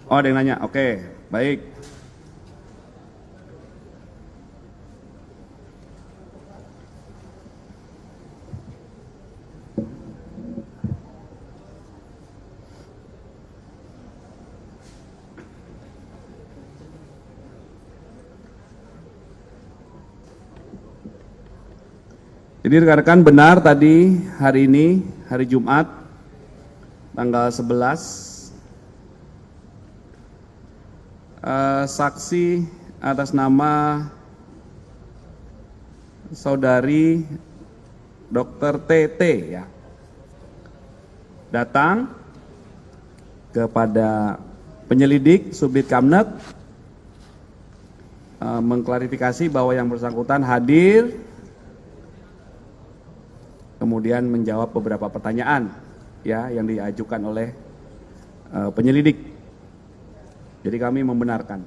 Oh, ada yang nanya. Oke, baik. Jadi rekan-rekan benar tadi hari ini, hari Jumat, tanggal 11, saksi atas nama saudari Dr. TT ya, datang kepada penyelidik Subdit Kamnet mengklarifikasi bahwa yang bersangkutan hadir, kemudian menjawab beberapa pertanyaan ya yang diajukan oleh penyelidik. Jadi kami membenarkan.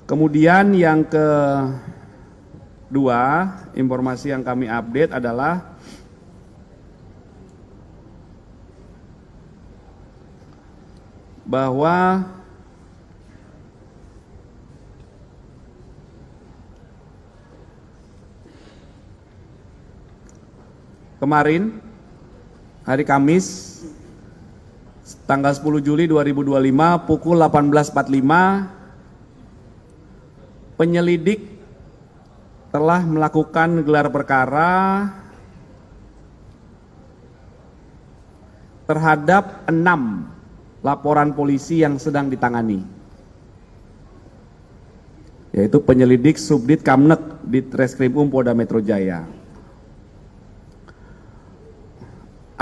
Kemudian yang kedua, informasi yang kami update adalah bahwa kemarin hari Kamis tanggal 10 Juli 2025 pukul 18.45 penyelidik telah melakukan gelar perkara terhadap 6 laporan polisi yang sedang ditangani, yaitu penyelidik Subdit Kamnet di Treskrimum Polda Metro Jaya.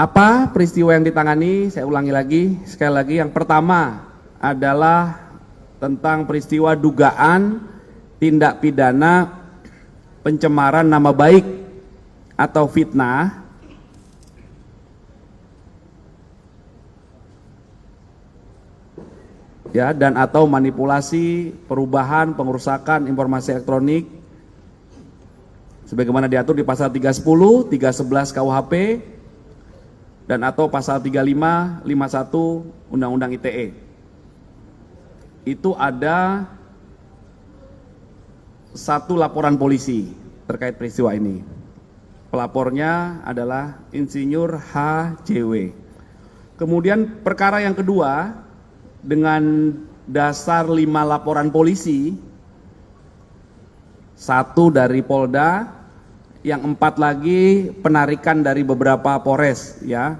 Apa peristiwa yang ditangani? Saya ulangi lagi, sekali lagi. Yang pertama adalah tentang peristiwa dugaan tindak pidana pencemaran nama baik atau fitnah ya, dan atau manipulasi, perubahan, pengerusakan informasi elektronik sebagaimana diatur di pasal 310, 311 KUHP dan atau pasal 35, 51 Undang-Undang ITE. Itu ada 1 laporan polisi terkait peristiwa ini. Pelapornya adalah Insinyur HJW. Kemudian perkara yang kedua dengan dasar 5 laporan polisi, 1 dari Polda, yang 4 lagi penarikan dari beberapa Polres ya.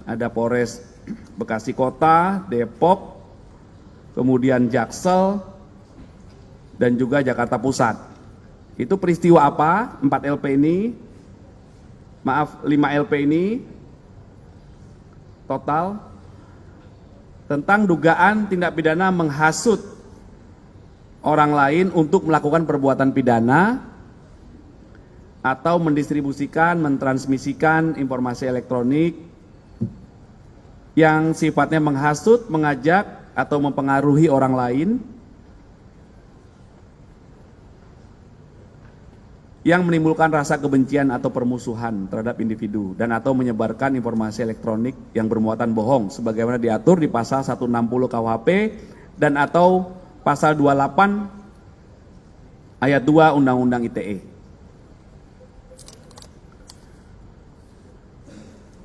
Ada Polres Bekasi Kota, Depok, kemudian Jaksel, dan juga Jakarta Pusat. Itu peristiwa apa? 4 LP ini, maaf 5 LP ini total tentang dugaan tindak pidana menghasut orang lain untuk melakukan perbuatan pidana atau mendistribusikan, mentransmisikan informasi elektronik yang sifatnya menghasut, mengajak, atau mempengaruhi orang lain yang menimbulkan rasa kebencian atau permusuhan terhadap individu dan atau menyebarkan informasi elektronik yang bermuatan bohong sebagaimana diatur di pasal 160 KUHP dan atau pasal 28 ayat 2 Undang-Undang ITE.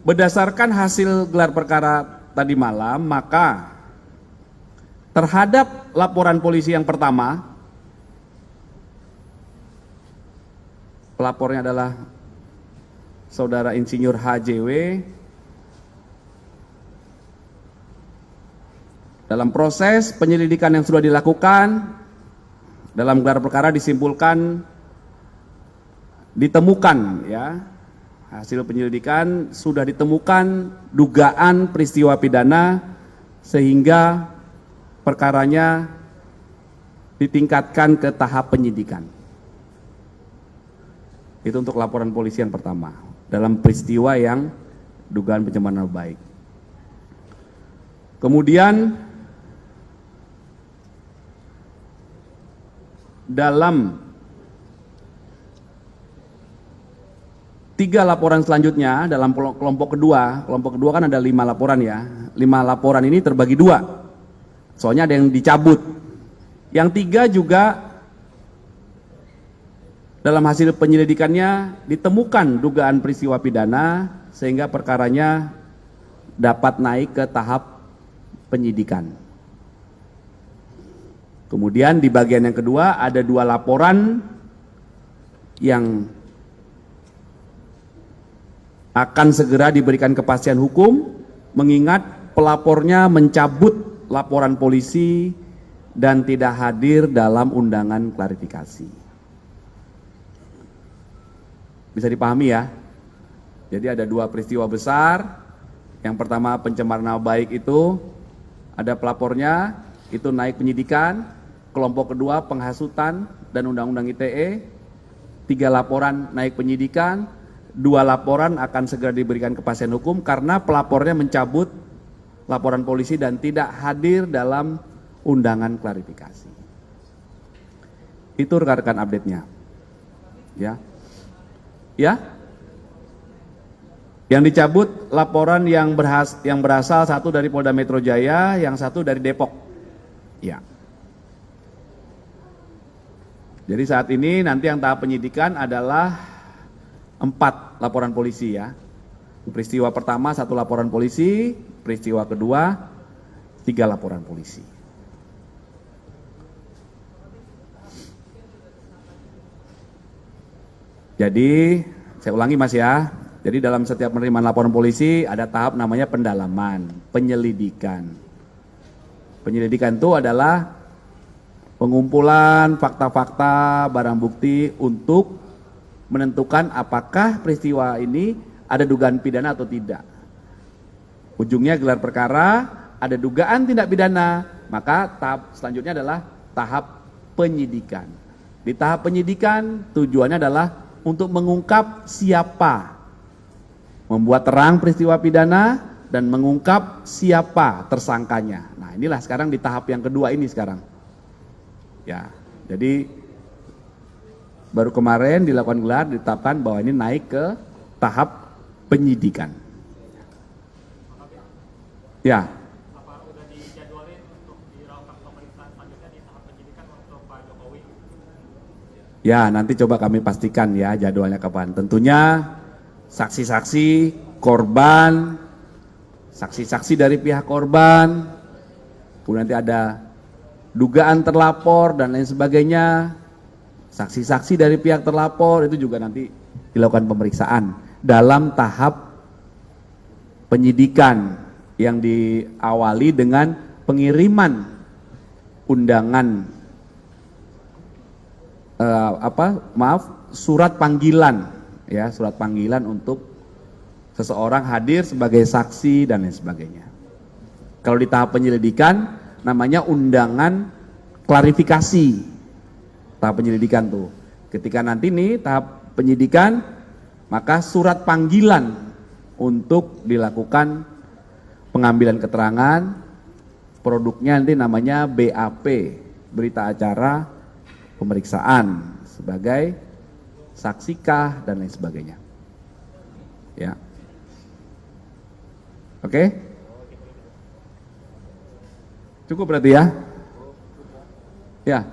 Berdasarkan hasil gelar perkara tadi malam, maka terhadap laporan polisi yang pertama, pelapornya adalah Saudara Insinyur HJW. Dalam proses penyelidikan yang sudah dilakukan, dalam gelar perkara disimpulkan, ditemukan ya, hasil penyelidikan sudah ditemukan dugaan peristiwa pidana sehingga perkaranya ditingkatkan ke tahap penyidikan. Itu untuk laporan polisi yang pertama dalam peristiwa yang dugaan pencemaran nama baik. Kemudian dalam 3 laporan selanjutnya dalam kelompok kedua kan ada 5 laporan ya. laporan ini terbagi dua. Soalnya ada yang dicabut. Yang 3 juga dalam hasil penyelidikannya ditemukan dugaan peristiwa pidana sehingga perkaranya dapat naik ke tahap penyidikan. Kemudian di bagian yang kedua ada 2 laporan yang akan segera diberikan kepastian hukum mengingat pelapornya mencabut laporan polisi dan tidak hadir dalam undangan klarifikasi. Bisa dipahami ya? Jadi ada 2 peristiwa besar. Yang pertama pencemaran nama baik itu ada pelapornya, itu naik penyidikan. Kelompok kedua penghasutan dan undang-undang ITE, 3 laporan naik penyidikan, 2 laporan akan segera diberikan kepastian hukum karena pelapornya mencabut laporan polisi dan tidak hadir dalam undangan klarifikasi. Itu rekan-rekan update-nya. Ya. Ya. Yang dicabut laporan yang berasal 1 dari Polda Metro Jaya, yang 1 dari Depok. Ya. Jadi saat ini nanti yang tahap penyidikan adalah 4 laporan polisi ya. Peristiwa pertama 1 laporan polisi, peristiwa kedua 3 laporan polisi. Jadi saya ulangi Mas ya. Jadi dalam setiap penerimaan laporan polisi ada tahap namanya pendalaman, penyelidikan. Penyelidikan itu adalah pengumpulan fakta-fakta, barang bukti untuk menentukan apakah peristiwa ini ada dugaan pidana atau tidak. Ujungnya gelar perkara, ada dugaan tindak pidana, maka tahap selanjutnya adalah tahap penyidikan. Di tahap penyidikan tujuannya adalah untuk mengungkap siapa membuat terang peristiwa pidana dan mengungkap siapa tersangkanya. Nah inilah sekarang di tahap yang kedua ini sekarang. Ya, jadi baru kemarin dilakukan gelar, ditetapkan bahwa ini naik ke tahap penyidikan. Ya. Apa udah dijadwalin untuk dilakukan pemeriksaan selanjutnya di tahap penyidikan untuk Pak Jokowi? Ya, nanti coba kami pastikan ya jadwalnya kapan. Tentunya saksi-saksi korban, saksi-saksi dari pihak korban, kemudian nanti ada dugaan terlapor dan lain sebagainya, saksi-saksi dari pihak terlapor itu juga nanti dilakukan pemeriksaan dalam tahap penyidikan yang diawali dengan pengiriman undangan surat panggilan ya, surat panggilan untuk seseorang hadir sebagai saksi dan lain sebagainya. Kalau di tahap penyelidikan namanya undangan klarifikasi. Tahap penyelidikan tuh. Ketika nanti nih tahap penyidikan, maka surat panggilan untuk dilakukan pengambilan keterangan, produknya nanti namanya BAP, berita acara pemeriksaan sebagai saksikah dan lain sebagainya. Ya. Oke? Cukup berarti ya? Ya.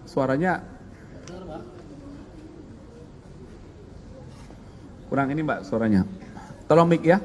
Suaranya kurang ini Mbak suaranya. Tolong mic ya.